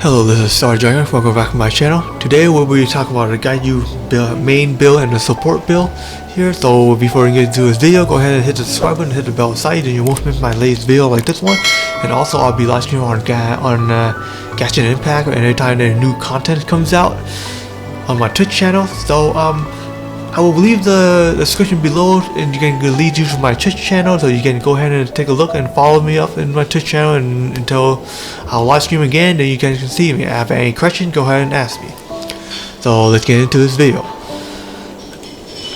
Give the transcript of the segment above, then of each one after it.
Hello, this is Star Dragon. Welcome back to my channel. Today we'll be talking about the Ganyu main build and the support build here. So before we get into this video, go ahead and hit the subscribe button, hit the bell beside, and you won't miss my latest video like this one. And also I'll be live streaming on Genshin Impact anytime any new content comes out on my Twitch channel. So I will leave the description below, and you can lead you to my Twitch channel, so you can go ahead and take a look and follow me up in my Twitch channel, and until I'll live stream again, then you guys can see me. If you have any questions, go ahead and ask me. So let's get into this video.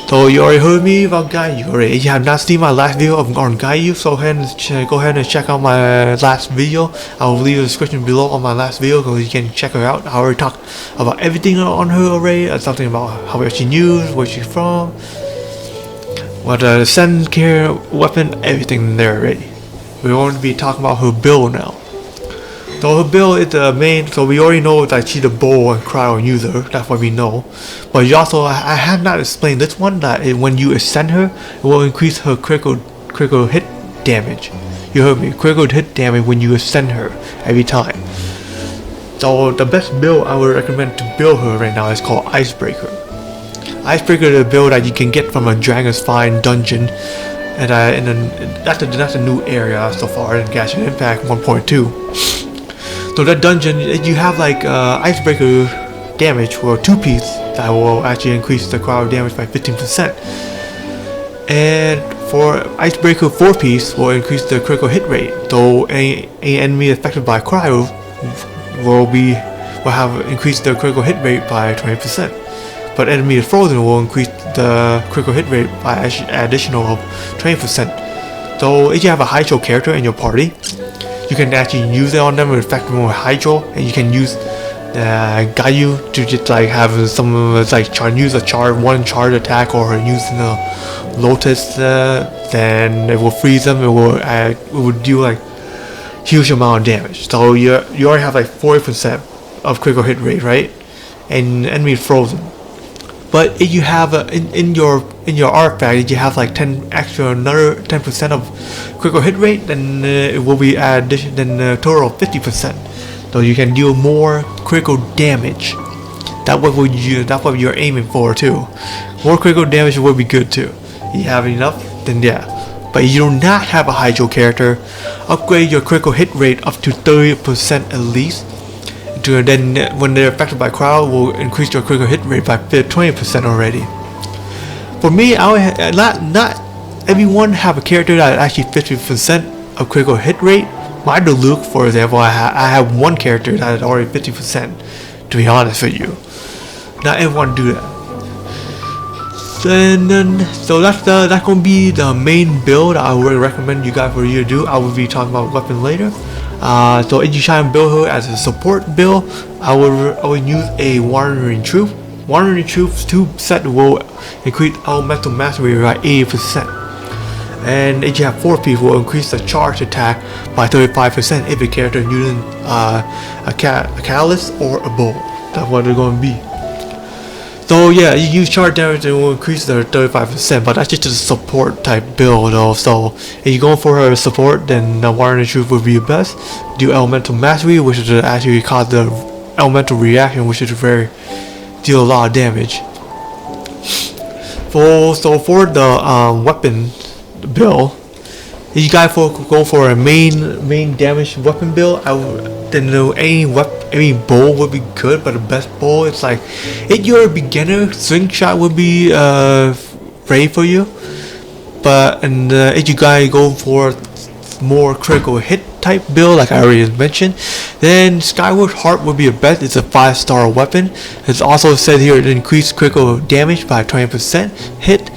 So you already heard me about Ganyu already. If you have not seen my last video on Ganyu, so go ahead and check out my last video. I will leave the description below on my last video, so you can check her out. I already talked about everything on her already. Something about how she used, where she's from, what the Sen care weapon, everything there already. We're going to be talking about her build now. So her build is the main, so we already know that she's a bow and cryo user, that's what we know. But you also, I have not explained this one, that when you ascend her, it will increase her critical hit damage. You heard me, critical hit damage when you ascend her every time. So the best build I would recommend to build her right now is called Icebreaker. Icebreaker is a build that you can get from a Dragon's Fine dungeon, and that's a new area so far in Genshin Impact 1.2. So that dungeon, you have like Icebreaker damage for 2-piece that will actually increase the cryo damage by 15%. And for Icebreaker 4-piece will increase the critical hit rate. So any enemy affected by cryo will have increased their critical hit rate by 20%. But enemy frozen will increase the critical hit rate by additional of 20%. So if you have a Hydro character in your party, you can actually use it on them with effect more Hydro, and you can use Ganyu to just like have some like use a one charge attack, or using a Lotus, then it will freeze them. It will do like huge amount of damage. So you already have like 40% of critical hit rate, right? And enemy frozen. But if you have in your artifact, if you have like another 10% of critical hit rate, then it will be a total of 50%. So you can deal more critical damage. That's what you're aiming for too. More critical damage will be good too. If you have enough, then yeah. But if you do not have a Hydro character, upgrade your critical hit rate up to 30% at least. Then when they're affected by cryo, will increase your critical hit rate by 20% already. For me, not everyone have a character that actually 50% of critical hit rate. My Luke, for example, I have one character that is already 50%. To be honest with you, not everyone do that. So that's gonna be the main build I would recommend you guys for you to do. I will be talking about weapon later. So if you try and build her as a support build, I would use a Wandering Troop. Wandering Troop's 2 set will increase elemental mastery by 80%. And if you have 4-piece, will increase the charge attack by 35% if the character is using a catalyst or a bow. That's what they're going to be. So yeah, you use charge damage, it will increase the 35%, but that's just a support type build though. So if you're going for her support, then the Wandering Troop would be your best. Do Elemental Mastery, which is actually cause the elemental reaction, which is deal a lot of damage. For the weapon build, if you guys go for a main damage weapon build, then any bow would be good, but the best bow, it's like if you're a beginner, slingshot would be ready for you. But if you guys go for more critical hit type build, like I already mentioned, then Skyward Heart would be the best. It's a 5-star weapon. It's also said here it increased critical damage by 20%, hit,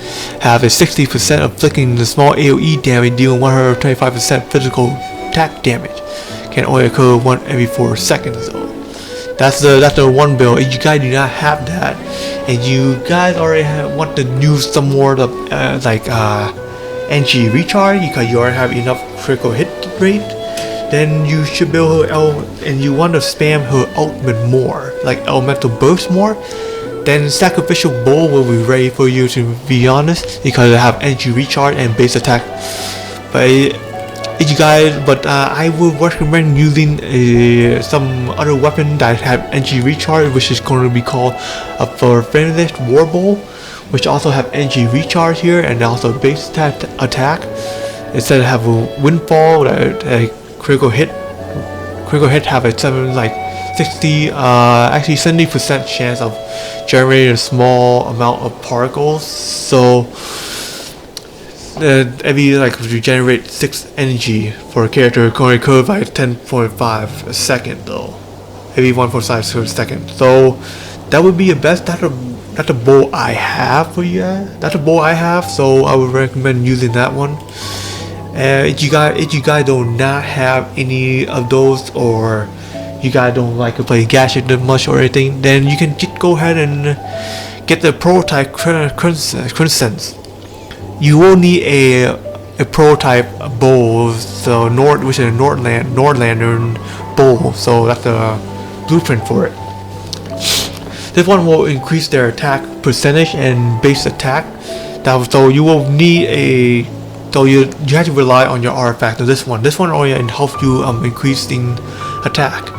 have a 60% inflicting the small AoE damage, dealing 125% physical attack damage. Can only occur every 4 seconds though. That's the one build. If you guys do not have that, and you guys already want to use some more NG recharge, because you already have enough critical hit rate, then you should build her and you want to spam her ultimate more, like elemental burst more, then Sacrificial Bowl will be ready for you, to be honest, because they have NG recharge and base attack. But you guys, but I would recommend using some other weapon that have energy recharge, which is going to be called for Finished Warbow, which also have energy recharge here, and also base attack. Instead of have a windfall, that critical hit have a 70% chance of generating a small amount of particles. So every if you generate 6 energy for a character, going to by 10.5 a second though. Every 1.5 a second. So that would be the best. That's the bow I have for you guys. That's the bow I have, so I would recommend using that one. If you guys do not have any of those, or you guys don't like to play gadget that much or anything, then you can just go ahead and get the prototype Crescent. You will need a prototype bow, so which is a Nordlander bow. So that's the blueprint for it. This one will increase their attack percentage and base attack. So you will need so you have to rely on your artifact. This one only helps you increasing attack.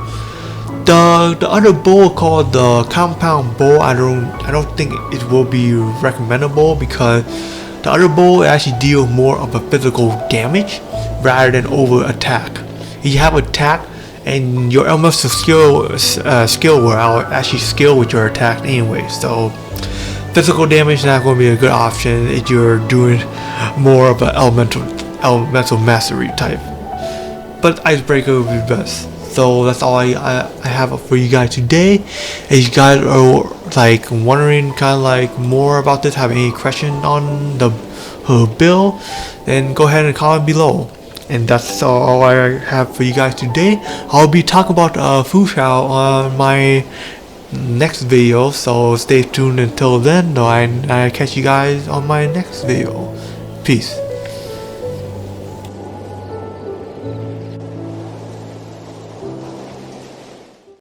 The other bow called the compound bow, I don't think it will be recommendable, because the other bow actually deals more of a physical damage rather than over attack. If you have attack and your elemental skill will actually scale with your attack anyway, so physical damage is not going to be a good option if you're doing more of an elemental mastery type. But icebreaker would be best. So that's all I have for you guys today. If you guys are wondering more about this, have any question on her build, then go ahead and comment below. And that's all I have for you guys today. I'll be talking about Fusha on my next video, so stay tuned until then. I catch you guys on my next video. Peace.